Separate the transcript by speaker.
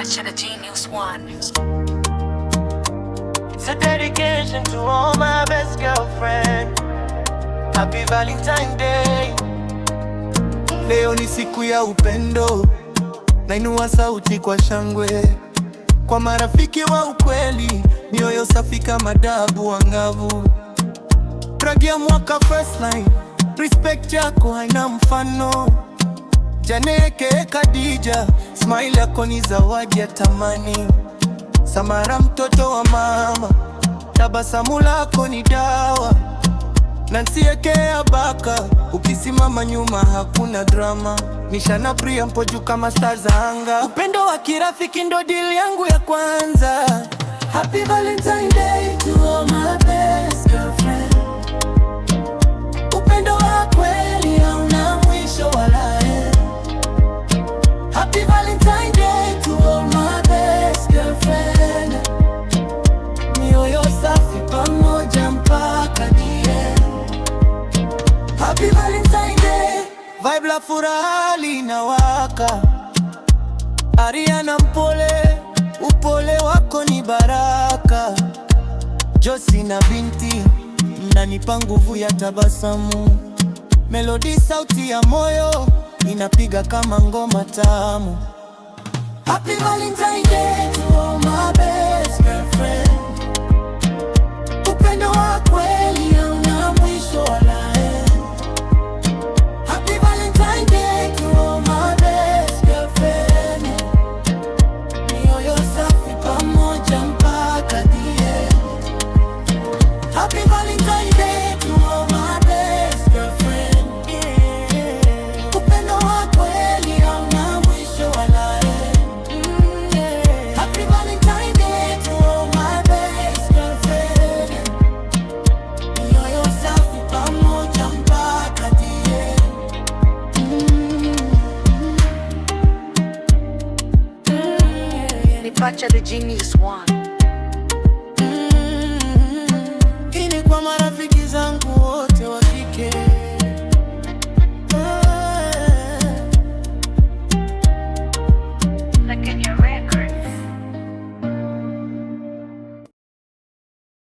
Speaker 1: Pacha the Genius One.
Speaker 2: It's a dedication to all my best girlfriend. Happy Valentine Day.
Speaker 3: Leo ni siku ya upendo, nainua sauti kwa shangwe kwa marafiki wa ukweli, mioyo safi kama dabu angavu. Pragia mwaka first line, respect yako haina mfano. Janeke Khadija, smile yako ni zawadi ya tamani. Samara mtoto wa mama, tabasamu lako ni dawa. Nansieke Abaka, ukisimama nyuma hakuna drama. Nishana Priya mpo juu kama stars za anga. Upendo wa kirafiki ndo deal yangu ya kwanza.
Speaker 2: Happy Valentine Day to all my best girlfriend. Upendo wa kweli hauna mwisho wala end. Happy Valentine Day to all my best girlfriend. Mioyo safi pamoja mpaka the end. Happy Valentine Day.
Speaker 3: Vibe la furaha linawaka. Ariana mpole, upole wako ni baraka. Josi na Binti, mnanipa nguvu ya tabasamu. Melody sauti ya moyo, inapiga kama ngoma tamu.
Speaker 2: Happy Valentine Day to all my best girlfriend. Upendo wa kweli hauna mwisho wala end. Happy Valentine Day to all my best girlfriend. Mioyo safi pamoja mpaka the end. Happy Valentine Day to all my best girlfriend. Upendo wa kweli hauna mwisho wala end. Happy Valentine Day to all my best girlfriend. Mioyo safi pamoja mpaka the end.
Speaker 1: Ni Pacha the Genius One.